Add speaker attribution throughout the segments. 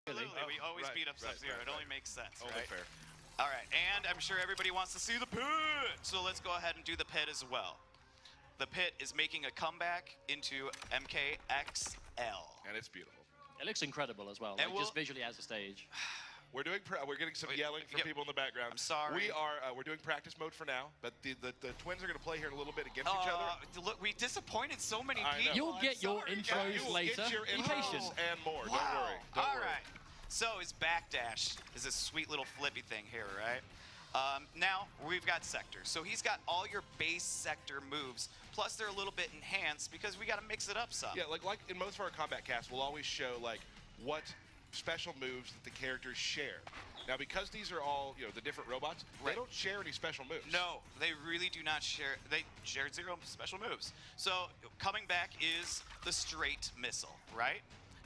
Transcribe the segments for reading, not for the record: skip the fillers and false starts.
Speaker 1: Absolutely, we always
Speaker 2: right,
Speaker 1: beat up Sub-Zero.
Speaker 2: right.
Speaker 1: It only makes sense,
Speaker 2: Only
Speaker 1: right?
Speaker 2: fair.
Speaker 1: All right, and I'm sure everybody wants to see the pit, so let's go ahead and do the pit as well. The pit is making a comeback into MKXL.
Speaker 2: And it's beautiful.
Speaker 3: It looks incredible as well, like just visually as a stage.
Speaker 2: We're getting some yelling from people in the background.
Speaker 1: I'm sorry.
Speaker 2: We're doing practice mode for now, but the twins are going to play here in a little bit against each other.
Speaker 1: Look, we disappointed so many
Speaker 2: I know.
Speaker 1: people.
Speaker 3: You'll get your intros
Speaker 2: You will
Speaker 3: later.
Speaker 2: get your
Speaker 3: Be
Speaker 2: intros
Speaker 3: patient.
Speaker 2: and more.
Speaker 1: Wow.
Speaker 2: Don't
Speaker 1: All
Speaker 2: worry.
Speaker 1: right. So his backdash is this sweet little flippy thing here, right? Now we've got sector. So he's got all your base sector moves, plus they're a little bit enhanced because we got to mix it up some.
Speaker 2: Yeah, like in most of our combat casts, we'll always show like what special moves that the characters share. Now, because these are all the different robots, they don't share any special moves.
Speaker 1: No, they really do not share. They share 0 special moves. So coming back is the straight missile, right?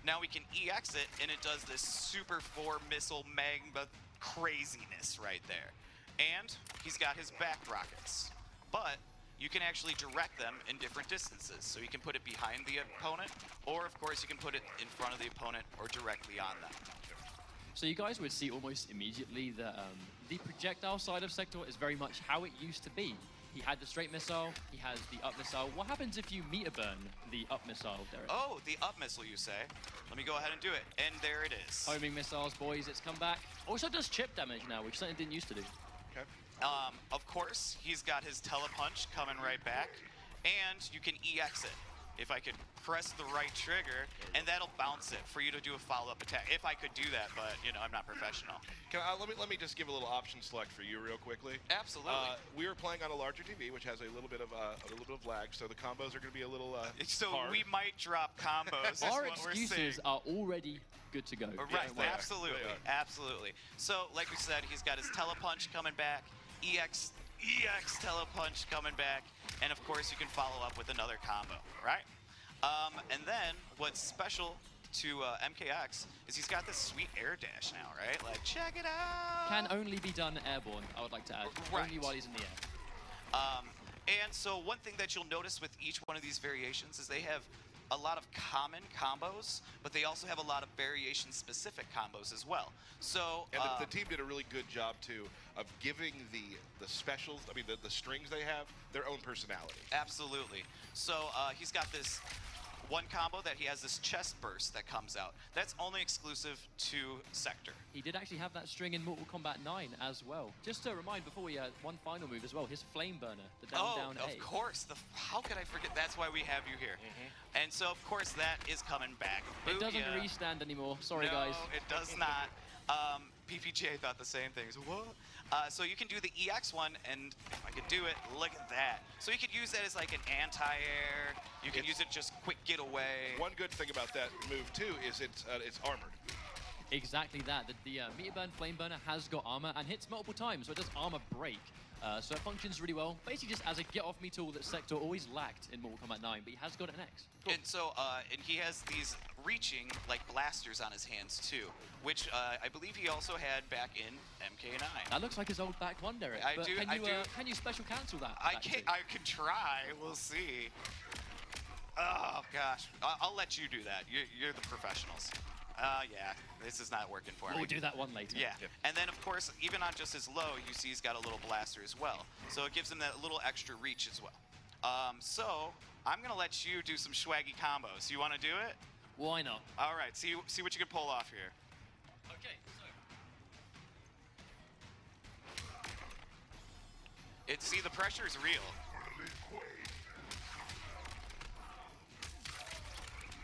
Speaker 1: Now we can EX it, and it does this Super 4 missile magma craziness right there. And he's got his back rockets, but you can actually direct them in different distances. So you can put it behind the opponent, or of course you can put it in front of the opponent or directly on them.
Speaker 3: So you guys would see almost immediately that the projectile side of Sector is very much how it used to be. He had the straight missile, he has the up missile. What happens if you meter burn the up missile, Derek?
Speaker 1: Oh, the up missile, you say? Let me go ahead and do it. And there it is.
Speaker 3: Homing missiles, boys, it's come back. Also does chip damage now, which something didn't used to do.
Speaker 2: Okay.
Speaker 1: Of course, he's got his telepunch coming right back, and you can EX it. If I could press the right trigger, and that'll bounce it for you to do a follow-up attack. If I could do that, but I'm not professional.
Speaker 2: Let me just give a little option select for you real quickly.
Speaker 1: Absolutely.
Speaker 2: We were playing on a larger TV, which has a little bit of lag, so the combos are going to be a little
Speaker 1: so
Speaker 2: hard.
Speaker 1: we might drop combos.
Speaker 3: Our
Speaker 1: is what we're
Speaker 3: excuses
Speaker 1: saying.
Speaker 3: are already good to go.
Speaker 1: Right,
Speaker 2: they are.
Speaker 1: absolutely,
Speaker 2: They are.
Speaker 1: absolutely. So, like we said, he's got his telepunch coming back, EX telepunch coming back, and of course you can follow up with another combo, right? And then what's special to MKX is he's got this sweet air dash now, right? Like, check it out!
Speaker 3: Can only be done airborne, I would like to add.
Speaker 1: Right.
Speaker 3: Only while he's in the air.
Speaker 1: And so one thing that you'll notice with each one of these variations is they have a lot of common combos, but they also have a lot of variation-specific combos as well. So
Speaker 2: And the team did a really good job too of giving the specials, the strings they have, their own personality.
Speaker 1: Absolutely. So he's got this one combo that he has this chest burst that comes out. That's only exclusive to Sector.
Speaker 3: He did actually have that string in Mortal Kombat 9 as well. Just to remind, before we one final move as well, his flame burner, the down A.
Speaker 1: Of course. How could I forget? That's why we have you here. And so, of course, that is coming back.
Speaker 3: It doesn't restand anymore. Sorry, guys.
Speaker 1: No, it does not. PPJ thought the same thing. So, what? So you can do the EX one, and if I could do it, look at that. So you could use that as like an anti-air. You can use it just quick getaway.
Speaker 2: One good thing about that move too is it's armored.
Speaker 3: Exactly that. The meter burn flame burner has got armor and hits multiple times, so it does armor break. So it functions really well, basically just as a get-off-me tool that Sector always lacked in Mortal Kombat 9, but he has got it in X.
Speaker 1: Cool. And so, and he has these reaching, like, blasters on his hands, too, which I believe he also had back in MK9.
Speaker 3: That looks like his old back one, Derek.
Speaker 1: I
Speaker 3: but
Speaker 1: do.
Speaker 3: Can you special cancel that?
Speaker 1: I could try. We'll see. Oh, gosh. I'll let you do that. You're the professionals. Yeah, this is not working for me.
Speaker 3: We'll do that one later.
Speaker 1: Yeah. And then, of course, even on just his low, you see he's got a little blaster as well. So it gives him that little extra reach as well. So I'm going to let you do some swaggy combos. You want to do it?
Speaker 3: Why not?
Speaker 1: All right. See what you can pull off here.
Speaker 3: Okay, so.
Speaker 1: See, the pressure is real.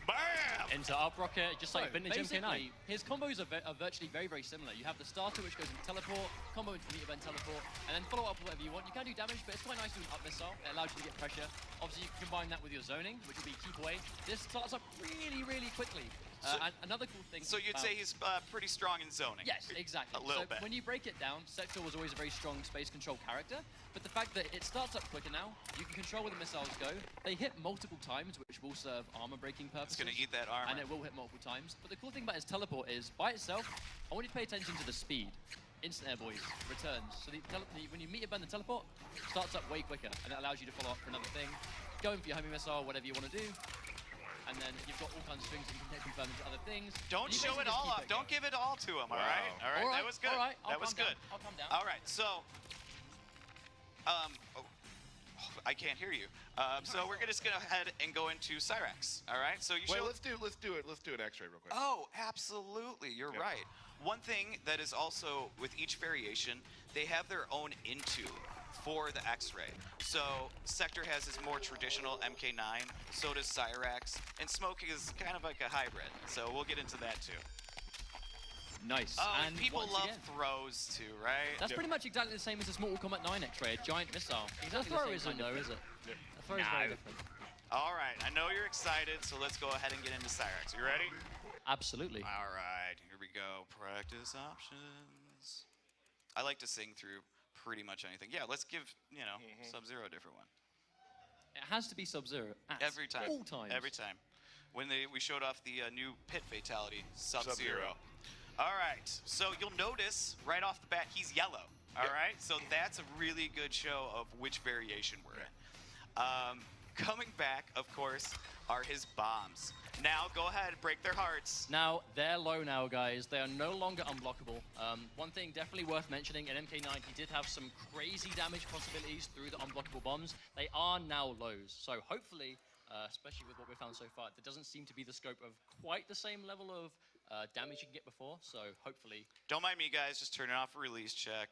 Speaker 1: Bam!
Speaker 3: Into up rocket, just like
Speaker 2: So,
Speaker 3: vintage
Speaker 2: basically,
Speaker 3: MK9. His combos are virtually very, very similar. You have the starter, which goes into teleport, combo into meter burn teleport, and then follow up with whatever you want. You can do damage, but it's quite nice to do an up missile. It allows you to get pressure. Obviously, you can combine that with your zoning, which will be keep away. This starts up really, really quickly. And another cool thing.
Speaker 1: So you'd say he's pretty strong in zoning?
Speaker 3: Yes, exactly.
Speaker 1: A little
Speaker 3: so
Speaker 1: bit.
Speaker 3: When you break it down, Sector was always a very strong space control character, but the fact that it starts up quicker now, you can control where the missiles go. They hit multiple times, which will serve armor breaking purposes.
Speaker 1: It's going to eat that armor.
Speaker 3: And it will hit multiple times. But the cool thing about his teleport is, by itself, I want you to pay attention to the speed. Instant air, boys. Returns. So when you meter burn the teleport, starts up way quicker, and that allows you to follow up for another thing. Going for your homing missile, whatever you want to do. and then you've got all kinds of strings that you can confirm into other things.
Speaker 1: Don't
Speaker 3: You
Speaker 1: show
Speaker 3: basically
Speaker 1: it
Speaker 3: just
Speaker 1: all
Speaker 3: keep
Speaker 1: off.
Speaker 3: it
Speaker 1: Don't
Speaker 3: going.
Speaker 1: give it all to him.
Speaker 2: Wow.
Speaker 1: All right. That was good.
Speaker 3: All right.
Speaker 1: That was good.
Speaker 3: I'll calm down.
Speaker 1: All right. So, oh, I can't hear you. So we're just gonna head and go into Cyrax. All right. So you
Speaker 2: Wait,
Speaker 1: show.
Speaker 2: let's do an X-ray real quick.
Speaker 1: Oh, absolutely. You're
Speaker 2: Yep.
Speaker 1: right. One thing that is also with each variation, they have their own into for the X-ray. So Sector has his more traditional MK9, so does Cyrax, and Smoke is kind of like a hybrid. So we'll get into that too.
Speaker 3: Nice.
Speaker 1: Oh, and
Speaker 3: and
Speaker 1: people
Speaker 3: once
Speaker 1: love
Speaker 3: again,
Speaker 1: throws too, right?
Speaker 3: That's pretty much exactly the same as this Mortal Kombat 9 X-ray, a giant missile.
Speaker 4: The throw isn't though, is it?
Speaker 2: Yep.
Speaker 4: The throw is very different.
Speaker 1: All right, I know you're excited, so let's go ahead and get into Cyrax. You ready?
Speaker 4: Absolutely.
Speaker 1: All right, here we go. Practice options. I like to sing through pretty much anything. Yeah, let's give, Sub-Zero a different one.
Speaker 3: It has to be Sub-Zero at
Speaker 1: Every time.
Speaker 3: all times.
Speaker 1: Every time. When we showed off the new pit fatality,
Speaker 2: Sub-Zero.
Speaker 1: Sub-Zero. All right, so you'll notice right off the bat he's yellow. All right, so that's a really good show of which variation we're in. Coming back, of course, are his bombs. Now, go ahead, break their hearts.
Speaker 3: Now, they're low now, guys. They are no longer unblockable. One thing definitely worth mentioning, in MK9, he did have some crazy damage possibilities through the unblockable bombs. They are now lows. So hopefully, especially with what we've found so far, there doesn't seem to be the scope of quite the same level of damage you can get before. So hopefully...
Speaker 1: Don't mind me, guys, just turning off a release check.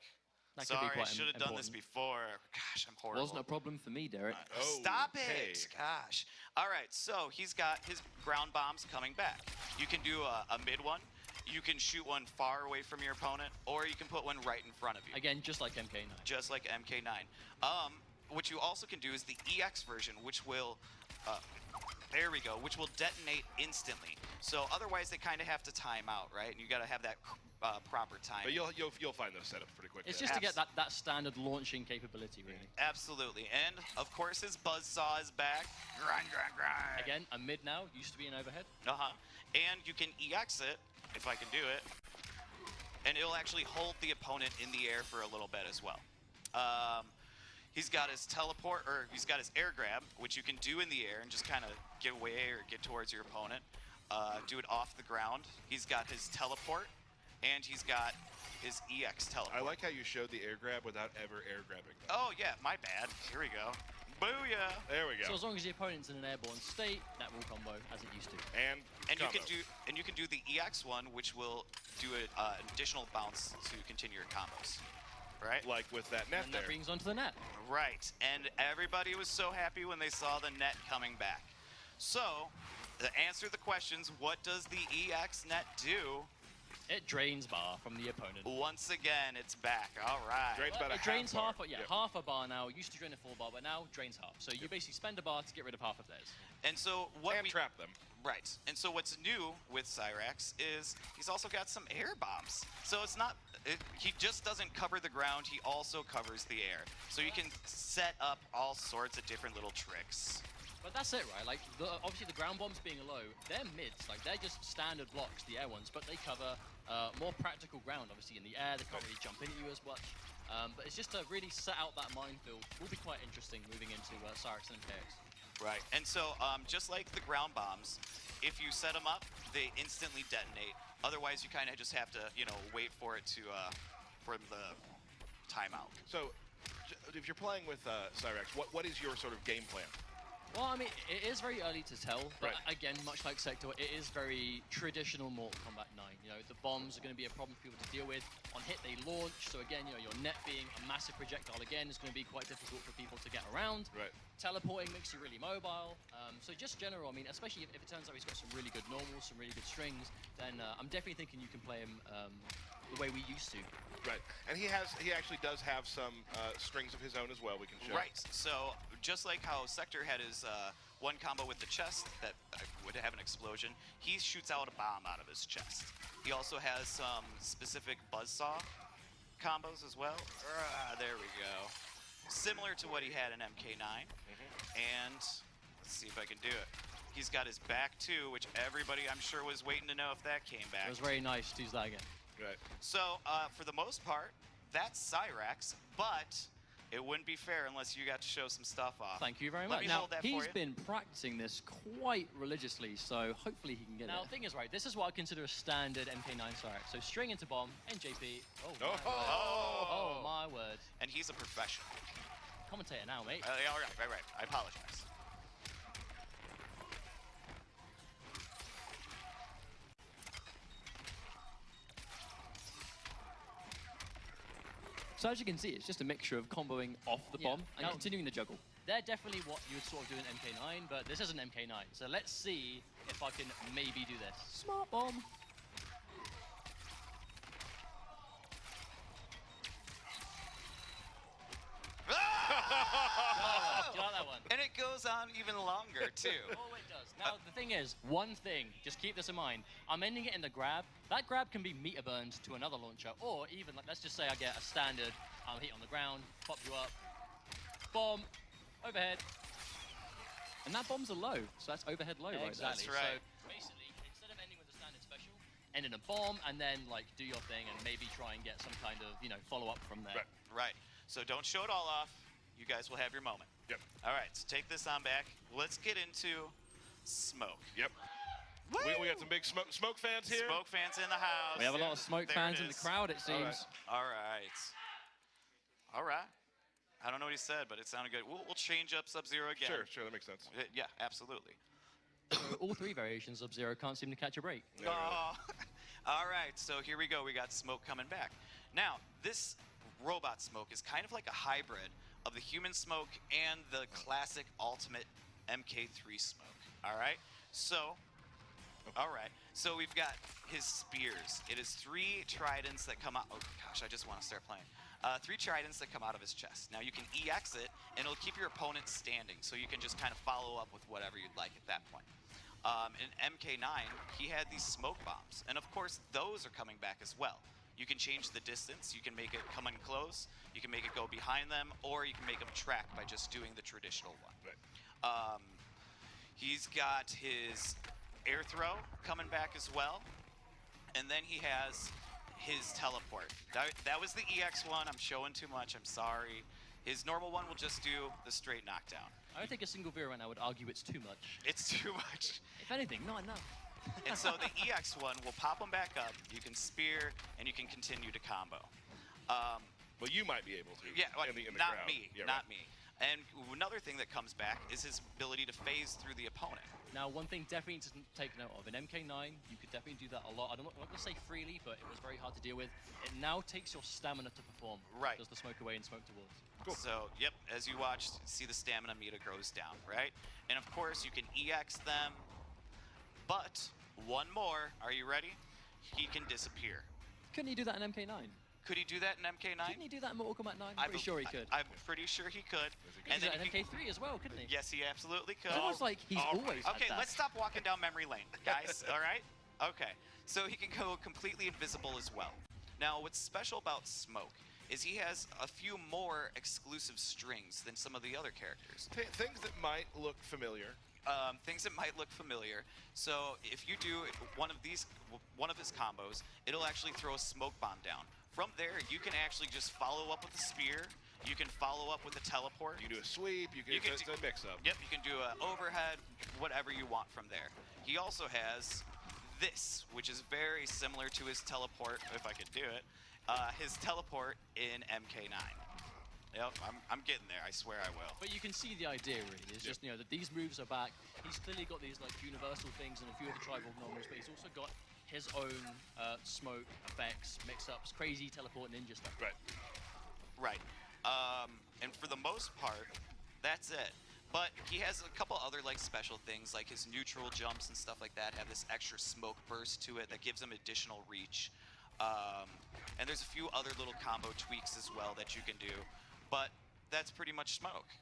Speaker 3: That could be
Speaker 1: Sorry, I
Speaker 3: quite
Speaker 1: should have done this
Speaker 3: important.
Speaker 1: before. Gosh, I'm horrible.
Speaker 4: Wasn't a problem for me, Derek.
Speaker 1: Stop
Speaker 2: Okay.
Speaker 1: it! Gosh. All right, so he's got his ground bombs coming back. You can do a mid one. You can shoot one far away from your opponent, or you can put one right in front of you.
Speaker 3: Again, just like MK9.
Speaker 1: Just like MK9. What you also can do is the EX version, which will, there we go, which will detonate instantly. So otherwise, they kind of have to time out, right? And you got to have that proper time.
Speaker 2: But you'll find those setups pretty quickly.
Speaker 3: It's just to get that standard launching capability, really.
Speaker 1: Absolutely, and of course his buzzsaw is back. Grind, grind, grind.
Speaker 3: Again, a mid now, used to be an overhead.
Speaker 1: And you can EX it, if I can do it, and it'll actually hold the opponent in the air for a little bit as well. He's got his teleport, or he's got his air grab, which you can do in the air and just kind of get away or get towards your opponent. Do it off the ground. He's got his teleport, and he's got his EX teleport.
Speaker 2: I like how you showed the air grab without ever air grabbing them.
Speaker 1: Oh yeah, my bad. Here we go. Booyah!
Speaker 2: There we go.
Speaker 3: So as long as the opponent's in an airborne state, that will combo as it used to.
Speaker 2: And
Speaker 1: you can do the EX one, which will do an additional bounce to continue your combos. Right?
Speaker 2: like with that net
Speaker 3: And
Speaker 2: there.
Speaker 3: that brings onto the net.
Speaker 1: Right. And everybody was so happy when they saw the net coming back. So, to answer the questions, what does the EX net do?
Speaker 3: It drains bar from the opponent.
Speaker 1: Once again, it's back. All right.
Speaker 2: Drains about a
Speaker 3: It drains
Speaker 2: half
Speaker 3: half,
Speaker 2: bar.
Speaker 3: yeah,
Speaker 2: Yep.
Speaker 3: half a bar now. Used to drain a full bar, but now drains half. So you basically spend a bar to get rid of half of theirs.
Speaker 1: And so what
Speaker 2: And
Speaker 1: we
Speaker 2: trap them.
Speaker 1: Right. And so what's new with Cyrax is he's also got some air bombs. So it's not he just doesn't cover the ground, he also covers the air. So you can set up all sorts of different little tricks.
Speaker 3: But that's it, right? Like, obviously the ground bombs being low, they're mids. Like, they're just standard blocks, the air ones, but they cover more practical ground, obviously, in the air. They can't really jump into you as much. But it's just to really set out that minefield. Will be quite interesting moving into Cyrax and MKX.
Speaker 1: Right. And so just like the ground bombs, if you set them up, they instantly detonate. Otherwise, you kind of just have to, wait for it to, for the timeout.
Speaker 2: So, if you're playing with Cyrax, what is your sort of game plan?
Speaker 3: Well, I mean, it is very early to tell, but
Speaker 2: Right.
Speaker 3: again, much like Sector, it is very traditional Mortal Kombat 9. The bombs are going to be a problem for people to deal with. On hit, they launch, so again, your net being a massive projectile again is going to be quite difficult for people to get around.
Speaker 2: Right.
Speaker 3: Teleporting makes you really mobile. So just general, I mean, especially if it turns out he's got some really good normals, some really good strings, then I'm definitely thinking you can play him the way we used to.
Speaker 2: Right. And he actually does have some strings of his own as well. We can show.
Speaker 1: Right. So just like how Sector had his one combo with the chest that would have an explosion, he shoots out a bomb out of his chest. He also has some specific buzzsaw combos as well. There we go. Similar to what he had in MK9. And let's see if I can do it. He's got his back too, which everybody I'm sure was waiting to know if that came back.
Speaker 3: It was very nice to use that again.
Speaker 2: Right.
Speaker 1: So for the most part, that's Cyrax, but It wouldn't be fair unless you got to show some stuff off.
Speaker 3: Thank you very
Speaker 1: Let
Speaker 3: much.
Speaker 1: me
Speaker 3: Now,
Speaker 1: hold that for
Speaker 4: He's
Speaker 1: you.
Speaker 4: been practicing this quite religiously, so hopefully he can get
Speaker 3: Now,
Speaker 4: it.
Speaker 3: the thing is, right, this is what I consider a standard MK9 Cyrax. So string into bomb, NJP. Oh, my
Speaker 2: Oh.
Speaker 3: word. Oh, my word.
Speaker 1: And he's a professional.
Speaker 3: Commentator now, mate.
Speaker 1: Yeah, all right. I apologize.
Speaker 4: So as you can see, it's just a mixture of comboing off the
Speaker 3: Yeah.
Speaker 4: bomb and
Speaker 3: Now-
Speaker 4: continuing the juggle.
Speaker 3: They're definitely what you would sort of do in MK9, but this isn't MK9. So let's see if I can maybe do this.
Speaker 4: Smart bomb.
Speaker 3: Do you like that one?
Speaker 1: And it goes on even longer, too.
Speaker 3: Oh, it does. Now, the thing is, one thing, just keep this in mind. I'm ending it in the grab. That grab can be meter burned to another launcher, or even, like, let's just say I get a standard hit on the ground, pop you up, bomb, overhead.
Speaker 4: And that bomb's a low, so that's overhead low right there.
Speaker 3: Exactly.
Speaker 1: That's right.
Speaker 3: So basically, instead of ending with a standard special, end in a bomb, and then, like, do your thing, and maybe try and get some kind of, follow-up from there.
Speaker 2: Right.
Speaker 1: Right. So don't show it all off. You guys will have your moment.
Speaker 2: Yep.
Speaker 1: All right, so take this on back. Let's get into smoke.
Speaker 2: Yep. We got some big smoke fans here.
Speaker 1: Smoke fans in the house.
Speaker 4: We have a lot of smoke
Speaker 1: There
Speaker 4: fans
Speaker 1: it
Speaker 4: in the
Speaker 1: is.
Speaker 4: crowd, it seems.
Speaker 1: All right. All right. I don't know what he said, but it sounded good. We'll change up Sub-Zero again.
Speaker 2: Sure, that makes sense.
Speaker 1: Yeah, absolutely.
Speaker 3: All three variations of Zero can't seem to catch a break.
Speaker 2: Yeah, really.
Speaker 1: Oh. All right, so here we go. We got smoke coming back. Now, this robot smoke is kind of like a hybrid of the human smoke and the classic ultimate MK3 smoke. All right? So, we've got his spears. It is 3 tridents that come out. Oh gosh, I just want to start playing. 3 tridents that come out of his chest. Now you can EX it, and it'll keep your opponent standing, so you can just kind of follow up with whatever you'd like at that point. In MK9, he had these smoke bombs, and of course those are coming back as well. You can change the distance. You can make it come in close. You can make it go behind them, or you can make them track by just doing the traditional one.
Speaker 2: Right.
Speaker 1: He's got his air throw coming back as well, and then he has his teleport. That was the EX one. I'm showing too much. I'm sorry. His normal one will just do the straight knockdown.
Speaker 3: I don't think a single viewer right now would argue it's too much.
Speaker 1: It's too much.
Speaker 3: If anything, not enough.
Speaker 1: And so the EX one will pop them back up. You can spear, and you can continue to combo.
Speaker 2: Well, you might be able to.
Speaker 1: Yeah, like,
Speaker 2: in the
Speaker 1: not
Speaker 2: crowd.
Speaker 1: me,
Speaker 2: Yeah,
Speaker 1: not
Speaker 2: right.
Speaker 1: me. And another thing that comes back is his ability to phase through the opponent.
Speaker 3: Now, one thing definitely to take note of, in MK9, you could definitely do that a lot. I'm not going to say freely, but it was very hard to deal with. It now takes your stamina to perform.
Speaker 1: Right.
Speaker 3: Does the smoke away and smoke towards.
Speaker 2: Cool.
Speaker 1: So, yep, as you watch, see the stamina meter goes down, right? And of course, you can EX them, but one more. Are you ready? He can disappear.
Speaker 4: Couldn't he do that in MK9?
Speaker 1: Could he do that in MK9?
Speaker 4: Didn't he do that in Mortal Kombat 9? I'm pretty sure he could.
Speaker 1: I'm pretty sure he could.
Speaker 3: He could do that in MK3 as well, couldn't he?
Speaker 1: Yes, he absolutely could.
Speaker 4: It's almost like he's always had
Speaker 1: Okay,
Speaker 4: that.
Speaker 1: let's stop walking down memory lane, guys. All right? Okay. So he can go completely invisible as well. Now, what's special about Smoke is he has a few more exclusive strings than some of the other characters.
Speaker 2: Things that might look familiar.
Speaker 1: Things that might look familiar. So if you do one of his combos, it'll actually throw a smoke bomb down. From there, you can actually just follow up with a spear. You can follow up with a teleport.
Speaker 2: You can do a sweep. It's a mix-up.
Speaker 1: Yep, you can do an overhead, whatever you want from there. He also has this, which is very similar to his teleport, if I could do it, his teleport in MK9. Yep, I'm getting there. I swear I will.
Speaker 3: But you can see the idea, really. It's just, that these moves are back. He's clearly got these, like, universal things and a few of the Triborg normals, but he's also got his own smoke effects, mix-ups, crazy teleport ninja stuff.
Speaker 2: Right.
Speaker 1: Right. And for the most part, that's it. But he has a couple other like special things, like his neutral jumps and stuff like that have this extra smoke burst to it that gives him additional reach. And there's a few other little combo tweaks as well that you can do. But that's pretty much Smoke.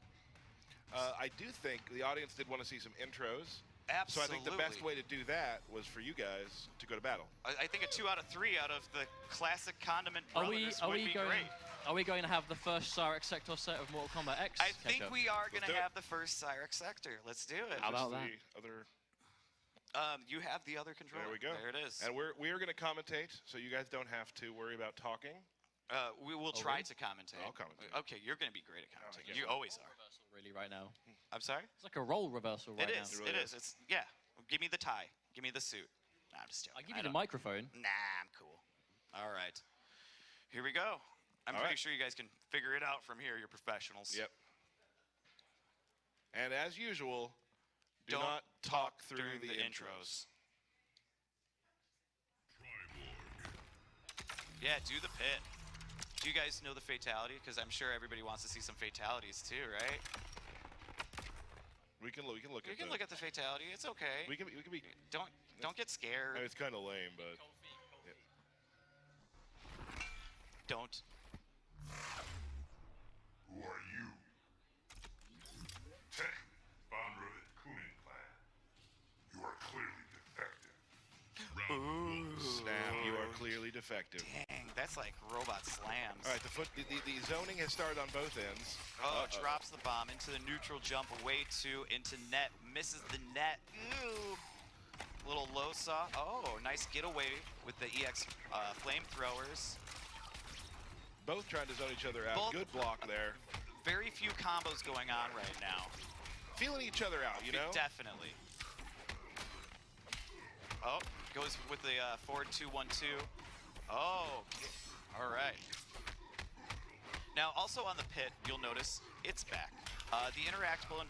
Speaker 2: I do think the audience did want to see some intros.
Speaker 1: Absolutely.
Speaker 2: So I think the best way to do that was for you guys to go to battle.
Speaker 1: I think a 2 out of 3 out of the classic Condiment
Speaker 3: Are
Speaker 1: Brothers
Speaker 3: we
Speaker 1: would be
Speaker 3: going?
Speaker 1: great.
Speaker 3: Are we going to have the first Cyrax Sector set of Mortal Kombat X?
Speaker 1: I think
Speaker 3: catch-up?
Speaker 1: we are going
Speaker 2: do
Speaker 1: to
Speaker 2: it.
Speaker 1: have the first Cyrax Sector. Let's do it.
Speaker 4: How about
Speaker 2: Just
Speaker 4: that?
Speaker 2: the other.
Speaker 1: You have the other controller.
Speaker 2: There we go.
Speaker 1: There it is.
Speaker 2: And we are going to commentate, so you guys don't have to worry about talking.
Speaker 1: We will try to commentate.
Speaker 2: I'll commentate.
Speaker 1: Okay, you're going to be great at commentating. You
Speaker 2: yeah.
Speaker 1: always are.
Speaker 3: Reversal, really, right now.
Speaker 1: I'm sorry?
Speaker 3: It's like a role reversal right
Speaker 1: It
Speaker 3: now.
Speaker 1: is.
Speaker 2: It really
Speaker 1: It is.
Speaker 2: is.
Speaker 1: It's yeah. Give me the tie. Give me the suit. Nah, I'm just joking.
Speaker 3: I'll give
Speaker 1: I
Speaker 3: you the
Speaker 1: don't-
Speaker 3: microphone.
Speaker 1: Nah, I'm cool. All right. Here we go. I'm
Speaker 2: All
Speaker 1: pretty
Speaker 2: right.
Speaker 1: sure you guys can figure it out from here. You're professionals.
Speaker 2: Yep. And as usual, do
Speaker 1: Don't
Speaker 2: not talk through
Speaker 1: during
Speaker 2: the intros.
Speaker 1: Yeah, do the pit. Do you guys know the fatality? Because I'm sure everybody wants to see some fatalities too, right?
Speaker 2: We can look
Speaker 1: You
Speaker 2: at
Speaker 1: can
Speaker 2: the,
Speaker 1: look at the fatality. It's okay.
Speaker 2: we can be
Speaker 1: Don't get scared.
Speaker 2: I mean, it's kind of lame, but
Speaker 1: Don't.
Speaker 5: Who are you? Tech, founder of the Kunin clan. You are clearly defective.
Speaker 2: snap, you are clearly defective.
Speaker 1: Dang, that's like robot slams.
Speaker 2: All right, the zoning has started on both ends.
Speaker 1: Oh, drops the bomb into the neutral jump, away two, into net, misses the net. Ooh. Little low saw. Oh, nice getaway with the EX flamethrowers.
Speaker 2: Both trying to zone each other out.
Speaker 1: Both-
Speaker 2: Good block there.
Speaker 1: Very few combos going on right now.
Speaker 2: Feeling each other out, you know?
Speaker 1: Definitely. Oh, goes with the forward 2-1-2. Oh, all right. Now, also on the pit, you'll notice it's back. The interactable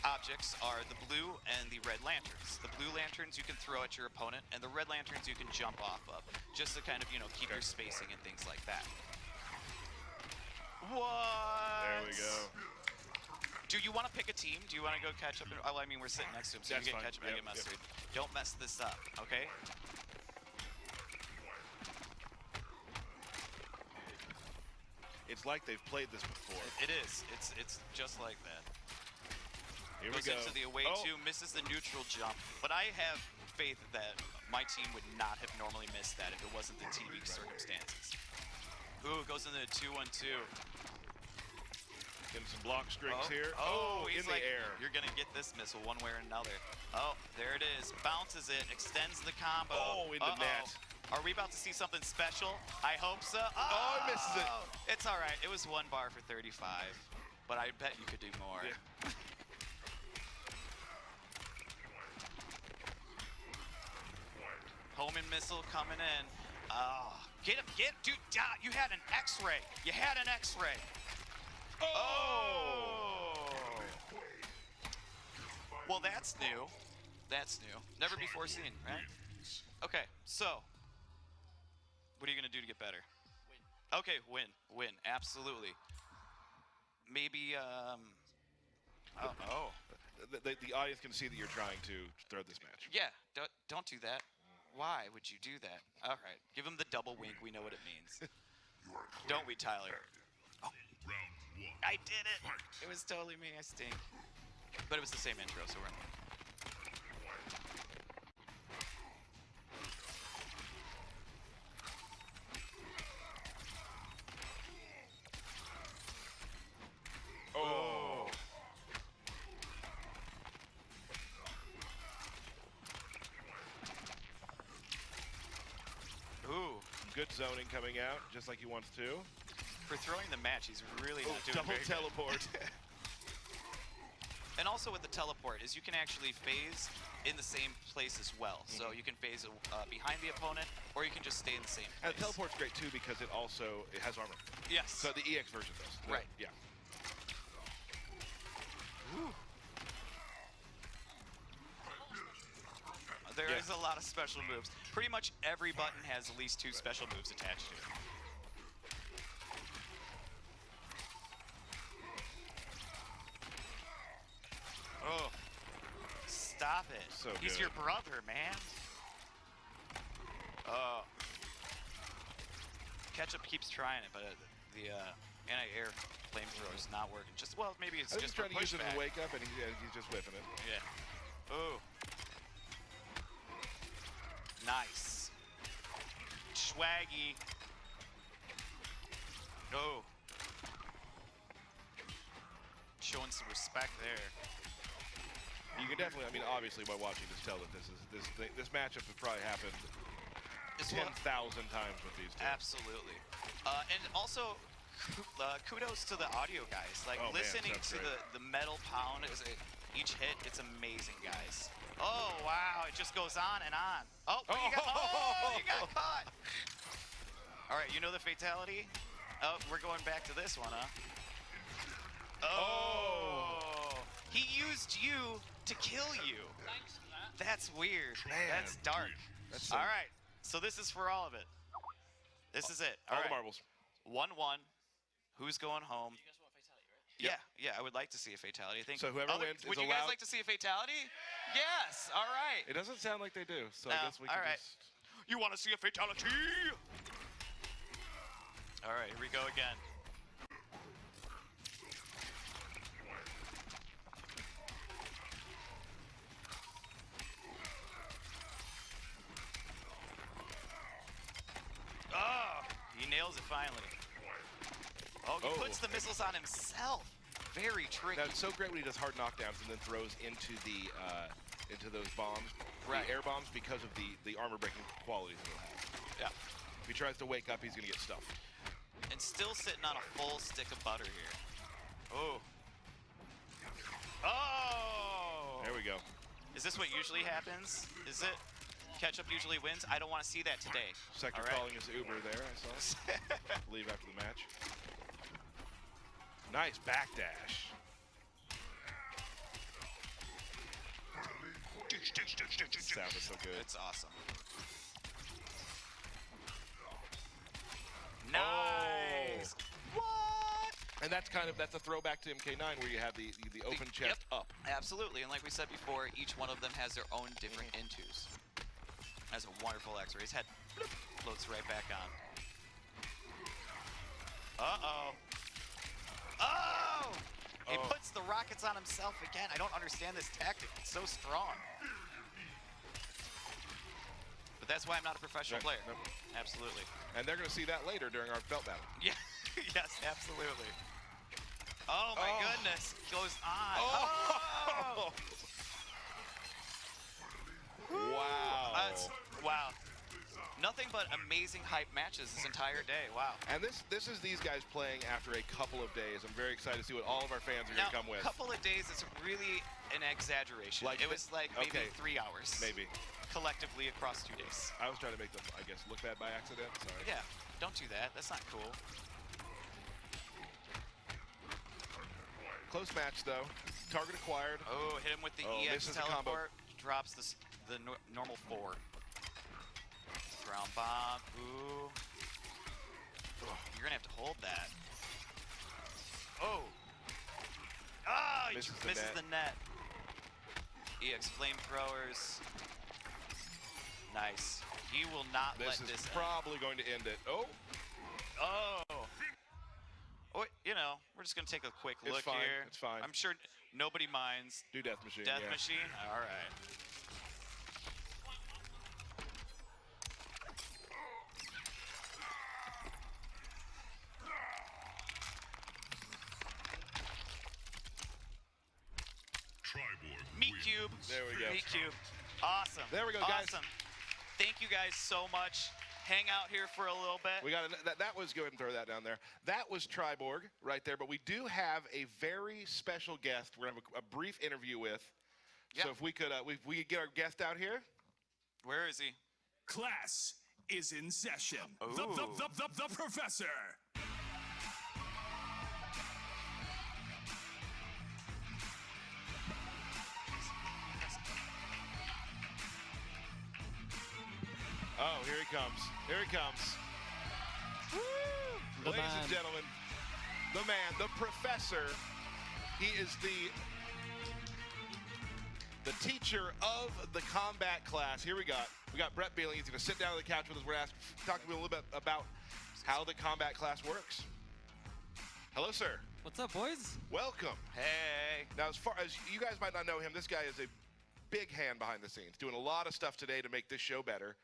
Speaker 1: objects are the blue and the red lanterns. The blue lanterns you can throw at your opponent, and the red lanterns you can jump off of, just to kind of, keep your spacing and things like that. What?
Speaker 2: There we go.
Speaker 1: Do you want to pick a team? Do you want to go catch up? Oh, I mean, we're sitting next to him, so
Speaker 2: That's
Speaker 1: you get
Speaker 2: fine.
Speaker 1: catch up, I
Speaker 2: Yep,
Speaker 1: get mustard. Don't mess this up, okay?
Speaker 2: It's like they've played this before.
Speaker 1: It is. It's just like that.
Speaker 2: Here we
Speaker 1: Goes
Speaker 2: go.
Speaker 1: into the away two, misses the neutral jump. But I have faith that my team would not have normally missed that if it wasn't the TV circumstances. Ooh, goes into the 2-1-2.
Speaker 2: Getting some block strings here.
Speaker 1: He's
Speaker 2: in the
Speaker 1: like,
Speaker 2: air.
Speaker 1: You're gonna get this missile one way or another. Oh, there it is. Bounces it, extends the combo.
Speaker 2: Oh, in the net.
Speaker 1: Are we about to see something special? I hope so.
Speaker 2: Oh, he misses it.
Speaker 1: It's all right. It was 1 bar for 35, but I bet you could do more.
Speaker 2: Yeah.
Speaker 1: Homan missile coming in. Oh, get him, dude. You had an X-ray. You had an X-ray. Oh. Well, that's new. That's new. Never before seen, right? Okay, so what are you gonna do to get better? Win. Okay, win. Absolutely. Maybe. Oh.
Speaker 2: The audience can see that you're trying to throw this match.
Speaker 1: Yeah. Don't do that. Why would you do that? All right. Give him the double wink. We know what it means. Don't we, Tyler? Oh. I did it. It was totally me. I stink. But it was the same intro, so we're in.
Speaker 2: Oh.
Speaker 1: Ooh.
Speaker 2: Good zoning coming out, just like he wants to.
Speaker 1: For throwing the match, he's really not doing
Speaker 2: Double
Speaker 1: very good.
Speaker 2: teleport.
Speaker 1: And also with the teleport is you can actually phase in the same place as well. So you can phase behind the opponent, or you can just stay in the same place.
Speaker 2: And the teleport's great too because it has armor.
Speaker 1: Yes.
Speaker 2: So the EX version does.
Speaker 1: Right.
Speaker 2: Yeah.
Speaker 1: Ooh. There is a lot of special moves. Pretty much every button has at least 2 special moves attached to it. Oh, stop it.
Speaker 2: So
Speaker 1: He's
Speaker 2: good.
Speaker 1: your brother, man. Oh. Ketchup keeps trying it, but the anti-air flamethrower is not working. Well, maybe it's
Speaker 2: I think
Speaker 1: just
Speaker 2: he's trying to use it
Speaker 1: pushback.
Speaker 2: to wake up, and he's just whiffing it.
Speaker 1: Yeah. Ooh. Nice. Swaggy. Oh. Showing some respect there.
Speaker 2: You can definitely, obviously by watching this, tell that this matchup has probably happened
Speaker 1: It's
Speaker 2: 10,000 times with these two.
Speaker 1: Absolutely. And also, kudos to the audio guys. Like,
Speaker 2: Oh, man,
Speaker 1: listening
Speaker 2: sounds
Speaker 1: to
Speaker 2: great.
Speaker 1: the metal pound as each hit, it's amazing, guys. Oh, wow, it just goes on and on. Oh, you got caught. All right, you know the fatality? Oh, we're going back to this one, huh? Oh. He used you to kill you.
Speaker 3: Thanks for that.
Speaker 1: That's weird.
Speaker 2: Man,
Speaker 1: That's dark.
Speaker 2: That's so
Speaker 1: All right, so this is for all of it. This is it.
Speaker 2: all
Speaker 1: All
Speaker 2: the
Speaker 1: right.
Speaker 2: marbles.
Speaker 1: 1-1. Who's going home?
Speaker 3: You guys want a fatality, right?
Speaker 1: Yeah, I would like to see a fatality. I think.
Speaker 2: So whoever wins
Speaker 1: Would
Speaker 2: is
Speaker 1: you guys
Speaker 2: allowed-
Speaker 1: like to see a fatality? Yes. All right.
Speaker 2: It doesn't sound like they do, so
Speaker 1: No,
Speaker 2: I guess we can
Speaker 1: all right.
Speaker 2: just...
Speaker 1: You want to see a fatality? All right, here we go again. Oh, he nails it finally. Oh, he
Speaker 2: Oh.
Speaker 1: puts the missiles on himself. Very tricky.
Speaker 2: Now, it's so great when he does hard knockdowns and then throws into the into those bombs,
Speaker 1: Right.
Speaker 2: the air bombs, because of the armor breaking qualities he'll have.
Speaker 1: Yeah.
Speaker 2: If he tries to wake up, he's gonna get stuffed.
Speaker 1: And still sitting on a full stick of butter here. Oh. Oh!
Speaker 2: There we go.
Speaker 1: Is this what usually happens? Is it? Ketchup usually wins? I don't want to see that today.
Speaker 2: Sector
Speaker 1: All right.
Speaker 2: calling his Uber there, I saw. Leave after the match. Nice backdash. Sounded so good.
Speaker 1: It's awesome. Nice! What?
Speaker 2: And that's a throwback to MK9 where you have the open chest up.
Speaker 1: Absolutely, and like we said before, each one of them has their own different intos. Has a wonderful X-ray. His head bloop, floats right back on. Uh-oh. Oh! He
Speaker 2: Oh.
Speaker 1: puts the rockets on himself again. I don't understand this tactic. It's so strong. But that's why I'm not a professional
Speaker 2: Right,
Speaker 1: player.
Speaker 2: nope.
Speaker 1: Absolutely.
Speaker 2: And they're gonna see that later during our belt battle.
Speaker 1: Yeah. Yes, absolutely. Oh my
Speaker 2: Oh.
Speaker 1: goodness. Goes on.
Speaker 2: Oh! Wow.
Speaker 1: Wow. Nothing but amazing hype matches this entire day. Wow.
Speaker 2: And this is these guys playing after a couple of days. I'm very excited to see what all of our fans are
Speaker 1: Now,
Speaker 2: gonna come with.
Speaker 1: a couple of days is really an exaggeration.
Speaker 2: Like
Speaker 1: it was like maybe
Speaker 2: okay.
Speaker 1: 3 hours.
Speaker 2: Maybe.
Speaker 1: Collectively across 2 days.
Speaker 2: I was trying to make them, I guess, look bad by accident. Sorry.
Speaker 1: Yeah, don't do that. That's not cool.
Speaker 2: Close match though. Target acquired.
Speaker 1: Oh, hit him with the
Speaker 2: Oh,
Speaker 1: EX
Speaker 2: this is a combo.
Speaker 1: teleport. Drops the normal 4. Ground bomb. Ooh. You're gonna have to hold that. Oh. Ah, he
Speaker 2: Misses
Speaker 1: misses
Speaker 2: the
Speaker 1: the net. EX flamethrowers. Nice. He will not let
Speaker 2: This is
Speaker 1: this end.
Speaker 2: probably going to end it. Oh,
Speaker 1: Oh. Oh, you know, we're just gonna take a quick
Speaker 2: It's
Speaker 1: look
Speaker 2: fine,
Speaker 1: here.
Speaker 2: it's fine.
Speaker 1: I'm sure nobody minds.
Speaker 2: do Death Machine.
Speaker 1: Death
Speaker 2: yeah.
Speaker 1: Machine? All right.
Speaker 5: Triborg
Speaker 1: Meat
Speaker 5: wins.
Speaker 1: Cube.
Speaker 2: There we go.
Speaker 1: Meat Cube. Awesome.
Speaker 2: There we go, guys.
Speaker 1: Awesome. Thank you guys so much. Hang out here for a little bit.
Speaker 2: We got that was, go ahead and throw that down there. That was Triborg right there, but we do have a very special guest we're gonna have a brief interview with.
Speaker 1: Yeah.
Speaker 2: So if we could get our guest out here.
Speaker 1: Where is he?
Speaker 6: Class is in session. The
Speaker 1: Ooh.
Speaker 6: professor.
Speaker 2: Oh, here he comes. Here he comes.
Speaker 4: The
Speaker 2: Ladies
Speaker 4: man.
Speaker 2: and gentlemen, the man, the professor. He is the teacher of the combat class. Here we got Brett Beeling. He's going to sit down on the couch with us. We're going to talk to him a little bit about how the combat class works. Hello, sir.
Speaker 4: What's up, boys?
Speaker 2: Welcome.
Speaker 1: Hey.
Speaker 2: Now, as far as you guys might not know him, this guy is a big hand behind the scenes, doing a lot of stuff today to make this show better,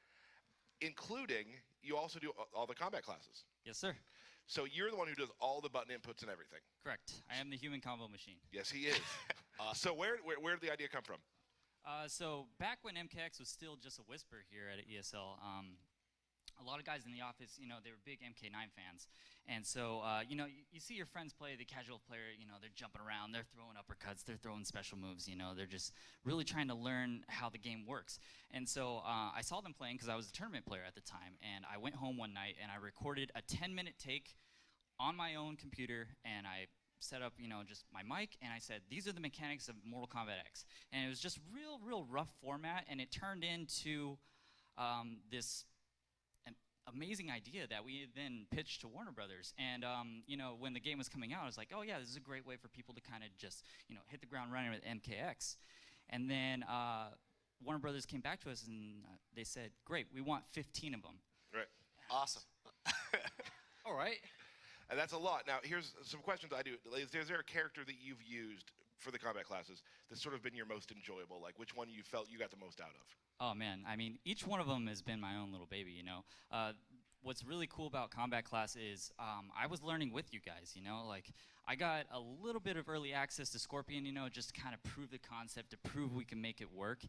Speaker 2: including you also do all the combat classes.
Speaker 7: Yes, sir.
Speaker 2: So you're the one who does all the button inputs and everything.
Speaker 7: Correct. I am the human combo machine.
Speaker 2: Yes, he is. So where did the idea come from?
Speaker 7: So back when MKX was still just a whisper here at ESL, a lot of guys in the office, you know, they were big MK9 fans. And so, you know, you see your friends play, the casual player, you know, they're jumping around, they're throwing uppercuts, they're throwing special moves, you know, they're just really trying to learn how the game works. And so I saw them playing because I was a tournament player at the time, and I went home one night and I recorded a 10-minute take on my own computer, and I set up, you know, just my mic, and I said, these are the mechanics of Mortal Kombat X. And it was just real rough format, and it turned into this amazing idea that we then pitched to Warner Brothers. And you know, when the game was coming out, I was like, oh yeah, this is a great way for people to kind of just, you know, hit the ground running with MKX. And then Warner Brothers came back to us and they said, great, we want 15 of them.
Speaker 2: Right.
Speaker 1: Awesome.
Speaker 3: All right.
Speaker 2: And that's a lot. Now, here's some questions I do. Is there a character that you've used for the combat classes that's sort of been your most enjoyable? Like, which one you felt you got the most out of?
Speaker 7: Oh man, I mean, each one of them has been my own little baby, you know. What's really cool about combat class is I was learning with you guys, you know. Like, I got a little bit of early access to Scorpion, you know, just to kind of prove the concept, to prove we can make it work.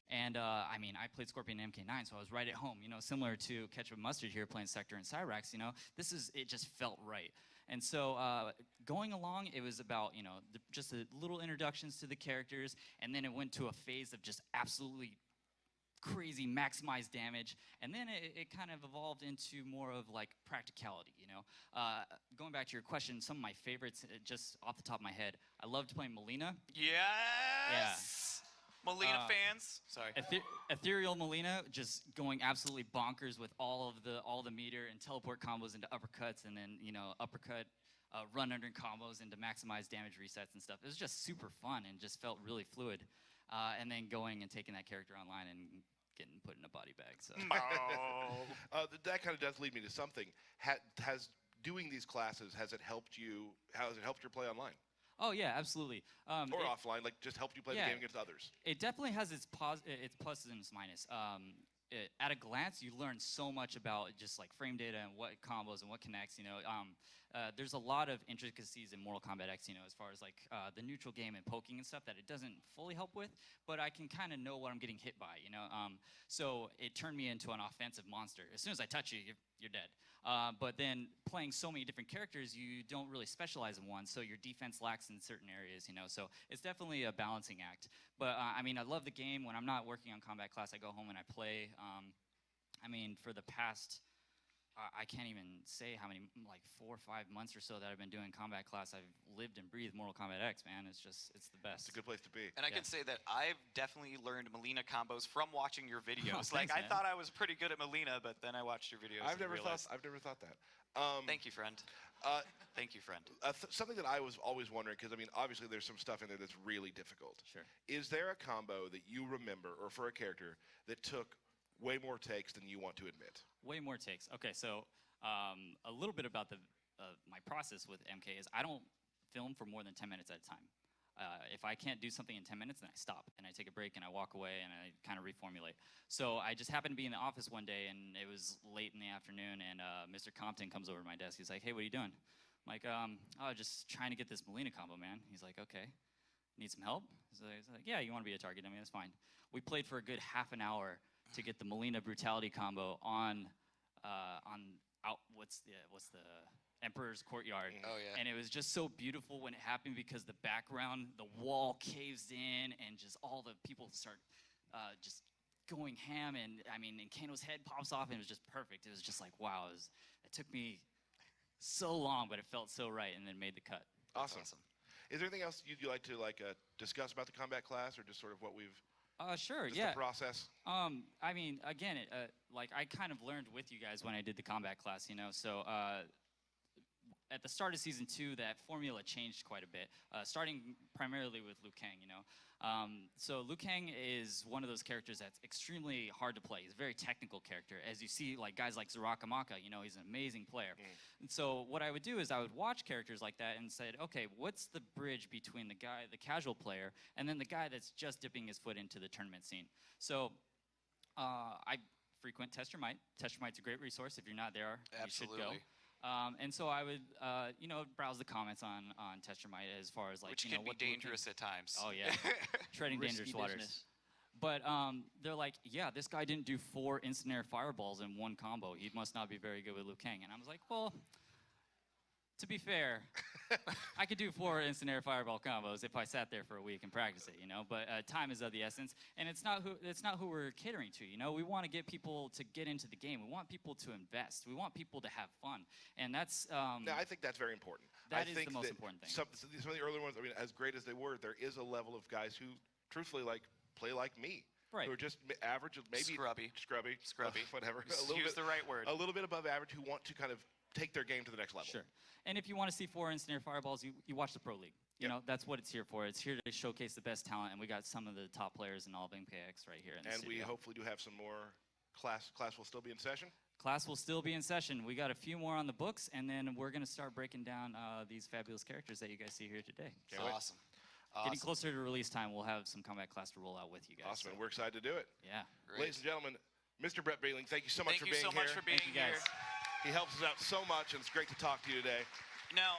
Speaker 7: And I mean, I played Scorpion in MK9, so I was right at home, you know, similar to Ketchup and Mustard here playing Sector and Cyrax, you know. It just felt right. And so going along, it was about, you know, just the little introductions to the characters, and then it went to a phase of just absolutely crazy maximized damage, and then it kind of evolved into more of like practicality, you know. Going back to your question, some of my favorites, just off the top of my head, I loved playing Melina.
Speaker 1: Yes. Melina fans. Sorry.
Speaker 7: Ethereal Melina, just going absolutely bonkers with all the meter and teleport combos into uppercuts, and then, you know, uppercut run under combos into maximized damage resets and stuff. It was just super fun and just felt really fluid. And then going and taking that character online and getting put in a body bag. So
Speaker 2: that kind of does lead me to something. Has doing these classes, has it helped you? How has it helped your play online?
Speaker 7: Oh yeah, absolutely.
Speaker 2: Or offline, like just helped you play the game against others?
Speaker 7: It definitely has its pluses and its minus. At a glance, you learn so much about just like frame data and what combos and what connects, you know. There's a lot of intricacies in Mortal Kombat X, you know, as far as like the neutral game and poking and stuff that it doesn't fully help with, but I can kind of know what I'm getting hit by, you know. So it turned me into an offensive monster. As soon as I touch you, you're dead. But then playing so many different characters, you don't really specialize in one, so your defense lacks in certain areas, you know. So it's definitely a balancing act. But I mean, I love the game. When I'm not working on combat class, I go home and I play. I mean, for the past, I can't even say how many, like 4 or 5 months or so that I've been doing combat class. I've lived and breathed Mortal Kombat X, man. It's the best.
Speaker 2: It's a good place to be.
Speaker 1: And I can say that I've definitely learned Melina combos from watching your videos.
Speaker 7: Oh, thanks,
Speaker 1: I
Speaker 7: man.
Speaker 1: thought I was pretty good at Melina, but then I watched your videos.
Speaker 2: I've never
Speaker 1: realized.
Speaker 2: thought that.
Speaker 1: Thank you, friend. Thank you, friend.
Speaker 2: Something that I was always wondering, because I mean, obviously there's some stuff in there that's really difficult.
Speaker 7: Sure.
Speaker 2: Is there a combo that you remember, or for a character, that took way more takes than you want to admit?
Speaker 7: Way more takes. Okay, so a little bit about my process with MK is I don't film for more than 10 minutes at a time. If I can't do something in 10 minutes, then I stop and I take a break and I walk away and I kind of reformulate. So I just happened to be in the office one day and it was late in the afternoon, and Mr. Compton comes over to my desk. He's like, "Hey, what are you doing?" I'm like, "Oh, just trying to get this Melina combo, man." He's like, "Okay, need some help?" He's like, "Yeah, you want to be a target? I mean, that's fine." We played for a good half an hour to get the Melina brutality combo on what's the Emperor's Courtyard.
Speaker 1: Oh, yeah.
Speaker 7: And it was just so beautiful when it happened, because the background, the wall caves in and just all the people start just going ham, and I mean, and Kano's head pops off, and it was just perfect. It was just like, wow, it took me so long, but it felt so right, and then made the cut.
Speaker 2: Awesome. Is there anything else you'd like to discuss about the combat class, or just sort of what we've
Speaker 7: Sure,
Speaker 2: just
Speaker 7: yeah.
Speaker 2: the process?
Speaker 7: I mean, again, like I kind of learned with you guys when I did the combat class, you know. So at the start of season 2, that formula changed quite a bit, starting primarily with Liu Kang, you know. So Liu Kang is one of those characters that's extremely hard to play. He's a very technical character. As you see, like guys like Zarakamaka, you know, he's an amazing player. And so what I would do is I would watch characters like that and said, okay, what's the bridge between the casual player, and then the guy that's just dipping his foot into the tournament scene? So I frequent Test Your Might. Test Your Might's a great resource. If you're not there,
Speaker 1: Absolutely.
Speaker 7: you should go. And so I would, you know, browse the comments on Test Your Might as far as like,
Speaker 1: Which
Speaker 7: you know,
Speaker 1: can be dangerous at times.
Speaker 7: Oh yeah, treading
Speaker 3: Risky
Speaker 7: dangerous waters.
Speaker 3: business.
Speaker 7: But they're like, yeah, this guy didn't do 4 instant air fireballs in one combo. He must not be very good with Liu Kang. And I was like, well, to be fair, I could do 4 instant air fireball combos if I sat there for a week and practice it, you know. But time is of the essence, and it's not who we're catering to, you know. We want to get people to get into the game. We want people to invest. We want people to have fun, and that's.
Speaker 2: No, I think that's very important.
Speaker 7: That
Speaker 2: I
Speaker 7: is
Speaker 2: think
Speaker 7: the most
Speaker 2: that
Speaker 7: important thing.
Speaker 2: Some of the earlier ones, I mean, as great as they were, there is a level of guys who, truthfully, like play like me.
Speaker 7: Right.
Speaker 2: Who are just average, maybe
Speaker 1: Scrubby,
Speaker 2: whatever.
Speaker 1: Use the right word.
Speaker 2: A little bit above average, who want to kind of take their game to the next level.
Speaker 7: Sure. And if you want to see 4 instant air fireballs, you watch the Pro League. You know, that's what it's here for. It's here to showcase the best talent, and we got some of the top players in all of MKX right here in the
Speaker 2: And
Speaker 7: studio.
Speaker 2: we hopefully do have some more class. Class will still be in session.
Speaker 7: Class will still be in session. We got a few more on the books, and then we're going to start breaking down these fabulous characters that you guys see here today.
Speaker 2: Can't wait.
Speaker 1: Awesome.
Speaker 7: Getting closer to release time, we'll have some combat class to roll out with you guys.
Speaker 2: Awesome, and we're excited to do it.
Speaker 7: Yeah.
Speaker 1: Great.
Speaker 2: Ladies and gentlemen, Mr. Brett Beeling, thank you so much
Speaker 1: Thank
Speaker 2: for
Speaker 1: you
Speaker 2: being
Speaker 1: so
Speaker 2: here.
Speaker 1: much for being
Speaker 7: Thank you,
Speaker 1: here.
Speaker 7: guys.
Speaker 2: He helps us out so much, and it's great to talk to you today.
Speaker 1: Now,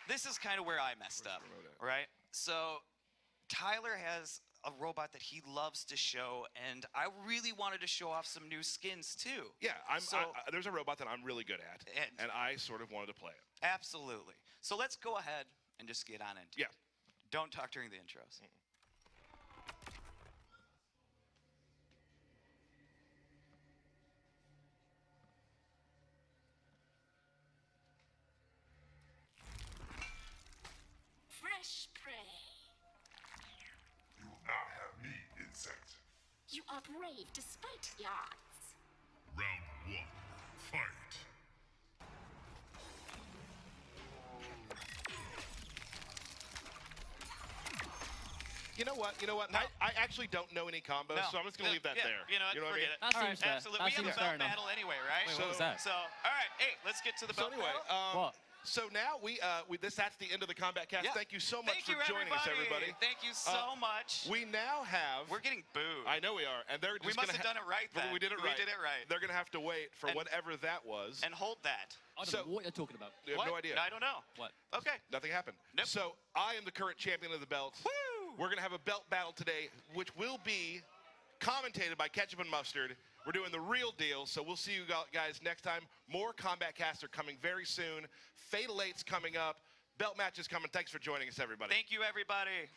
Speaker 1: this is kind of where I messed up, right? So, Tyler has a robot that he loves to show, and I really wanted to show off some new skins too.
Speaker 2: Yeah,
Speaker 1: So-
Speaker 2: there's a robot that I'm really good at, and I sort of wanted to play it.
Speaker 1: Absolutely. So let's go ahead and just get on into it.
Speaker 2: Yeah.
Speaker 1: Don't talk during the intros.
Speaker 8: Fresh prey.
Speaker 5: You will not have me, insect.
Speaker 8: You are brave despite the odds.
Speaker 5: Round 1. Fight.
Speaker 2: You know what?
Speaker 1: No.
Speaker 2: I actually don't know any combos,
Speaker 1: No.
Speaker 2: so I'm just going to leave that
Speaker 1: Yeah,
Speaker 2: there.
Speaker 1: You know what?
Speaker 2: what I
Speaker 1: Forget
Speaker 2: mean?
Speaker 1: it.
Speaker 3: That
Speaker 1: All
Speaker 3: seems fair.
Speaker 1: Absolutely.
Speaker 3: That
Speaker 1: We have
Speaker 3: seems
Speaker 1: a
Speaker 3: fair
Speaker 1: belt
Speaker 3: enough.
Speaker 1: battle anyway, right?
Speaker 3: Wait, what was that?
Speaker 1: So, all right. Hey, let's get to the
Speaker 2: So
Speaker 1: belt
Speaker 2: anyway,
Speaker 1: battle.
Speaker 3: What?
Speaker 2: so now that's the end of the Combat Cast.
Speaker 1: Yeah.
Speaker 2: Thank you so much
Speaker 1: Thank
Speaker 2: for
Speaker 1: you,
Speaker 2: joining us, everybody.
Speaker 1: Thank you so much.
Speaker 2: We now have.
Speaker 1: We're getting booed.
Speaker 2: I know we are, and they're just
Speaker 1: We must
Speaker 2: gonna
Speaker 1: have done it right then.
Speaker 2: We did it right.
Speaker 1: We did it right.
Speaker 2: They're going to have to wait for
Speaker 1: And-
Speaker 2: whatever that was.
Speaker 1: And hold that.
Speaker 3: I don't
Speaker 2: So-
Speaker 3: know what you're talking about.
Speaker 2: We have
Speaker 1: What?
Speaker 2: no idea.
Speaker 1: I don't know.
Speaker 3: What?
Speaker 1: Okay.
Speaker 2: Nothing happened.
Speaker 1: Nope.
Speaker 2: So I am the current champion of the belt.
Speaker 1: Woo!
Speaker 2: We're going to have a belt battle today, which will be commentated by Ketchup and Mustard. We're doing the real deal, so we'll see you guys next time. More Combat Casts are coming very soon. Fatal 8's coming up. Belt matches coming. Thanks for joining us, everybody.
Speaker 1: Thank you, everybody.